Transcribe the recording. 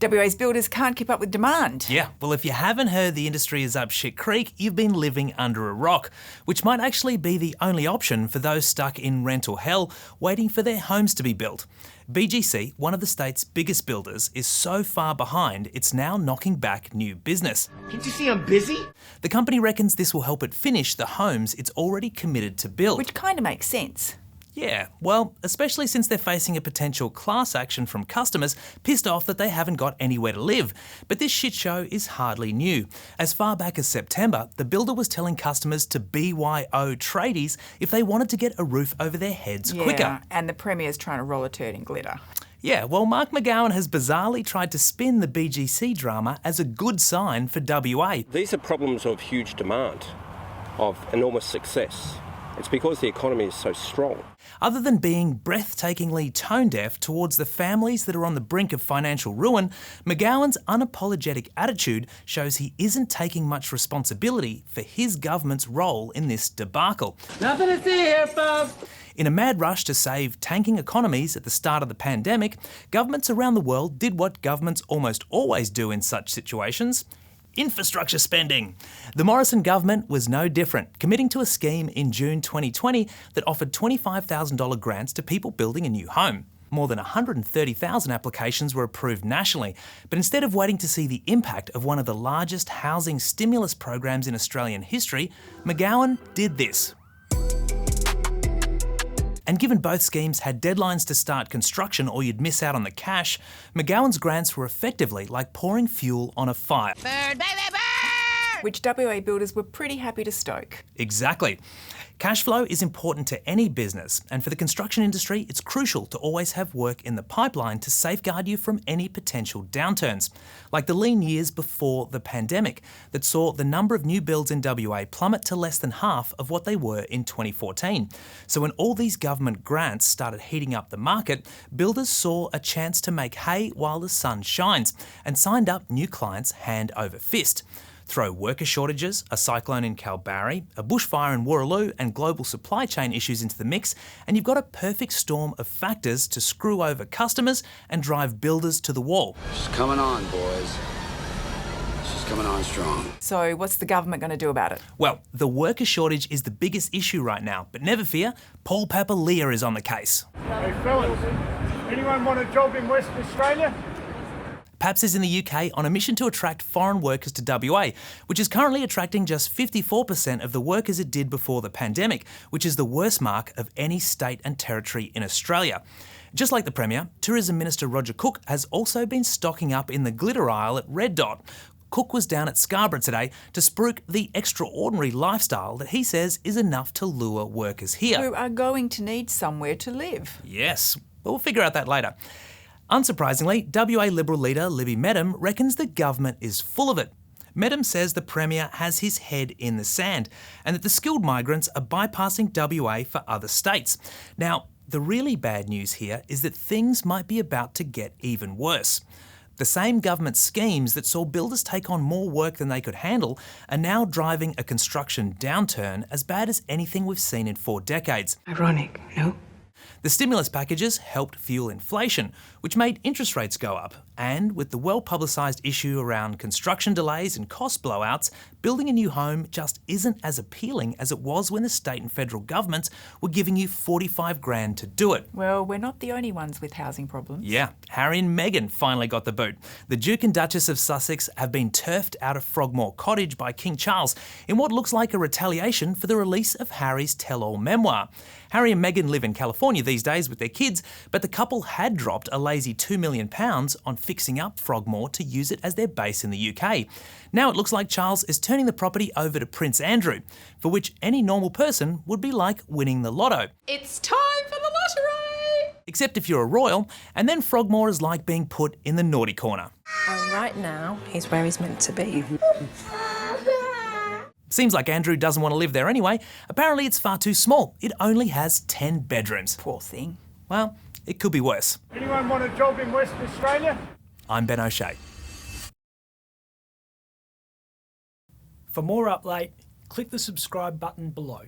WA's builders can't keep up with demand. Yeah, well, if you haven't heard the industry is up shit creek, you've been living under a rock, which might actually be the only option for those stuck in rental hell waiting for their homes to be built. BGC, one of the state's biggest builders, is so far behind it's now knocking back new business. Can't you see I'm busy? The company reckons this will help it finish the homes it's already committed to build. Which kind of makes sense. Yeah, well, especially since they're facing a potential class action from customers pissed off that they haven't got anywhere to live. But this shit show is hardly new. As far back as September, the builder was telling customers to BYO tradies if they wanted to get a roof over their heads quicker. And the Premier's trying to roll a turd in glitter. Yeah, well, Mark McGowan has bizarrely tried to spin the BGC drama as a good sign for WA. These are problems of huge demand, of enormous success. It's because the economy is so strong. Other than being breathtakingly tone-deaf towards the families that are on the brink of financial ruin, McGowan's unapologetic attitude shows he isn't taking much responsibility for his government's role in this debacle. Nothing to see here, folks. In a mad rush to save tanking economies at the start of the pandemic, governments around the world did what governments almost always do in such situations: infrastructure spending. The Morrison government was no different, committing to a scheme in June 2020 that offered $25,000 grants to people building a new home. More than 130,000 applications were approved nationally, but instead of waiting to see the impact of one of the largest housing stimulus programs in Australian history, McGowan did this. And given both schemes had deadlines to start construction or you'd miss out on the cash, McGowan's grants were effectively like pouring fuel on a fire. Bird, baby, bird! Which WA builders were pretty happy to stoke. Exactly. Cash flow is important to any business, and for the construction industry, it's crucial to always have work in the pipeline to safeguard you from any potential downturns, like the lean years before the pandemic that saw the number of new builds in WA plummet to less than half of what they were in 2014. So when all these government grants started heating up the market, builders saw a chance to make hay while the sun shines and signed up new clients hand over fist. Throw worker shortages, a cyclone in Kalbarri, a bushfire in Warraloo and global supply chain issues into the mix, and you've got a perfect storm of factors to screw over customers and drive builders to the wall. She's coming on, boys. She's coming on strong. So what's the government going to do about it? Well, the worker shortage is the biggest issue right now, but never fear, Paul Papalia is on the case. Hey fellas, anyone want a job in Western Australia? Paps is in the UK on a mission to attract foreign workers to WA, which is currently attracting just 54% of the workers it did before the pandemic, which is the worst mark of any state and territory in Australia. Just like the Premier, Tourism Minister Roger Cook has also been stocking up in the glitter aisle at Red Dot. Cook was down at Scarborough today to spruik the extraordinary lifestyle that he says is enough to lure workers here. Who are going to need somewhere to live. Yes, but we'll figure out that later. Unsurprisingly, WA Liberal leader Libby Medham reckons the government is full of it. Medham says the Premier has his head in the sand and that the skilled migrants are bypassing WA for other states. Now, the really bad news here is that things might be about to get even worse. The same government schemes that saw builders take on more work than they could handle are now driving a construction downturn as bad as anything we've seen in 4 decades. Ironic, no? The stimulus packages helped fuel inflation, which made interest rates go up. And with the well-publicised issue around construction delays and cost blowouts, building a new home just isn't as appealing as it was when the state and federal governments were giving you 45 grand to do it. Well, we're not the only ones with housing problems. Yeah, Harry and Meghan finally got the boot. The Duke and Duchess of Sussex have been turfed out of Frogmore Cottage by King Charles in what looks like a retaliation for the release of Harry's tell-all memoir. Harry and Meghan live in California these days with their kids, but the couple had dropped a lazy £2 million on fixing up Frogmore to use it as their base in the UK. Now it looks like Charles is turning the property over to Prince Andrew, for which any normal person would be like winning the lotto. It's time for the lottery! Except if you're a royal, and then Frogmore is like being put in the naughty corner. Well, right now, he's where he's meant to be. Seems like Andrew doesn't want to live there anyway. Apparently it's far too small. It only has 10 bedrooms. Poor thing. Well, it could be worse. Anyone want a job in Western Australia? I'm Ben O'Shea. For more update, click the subscribe button below.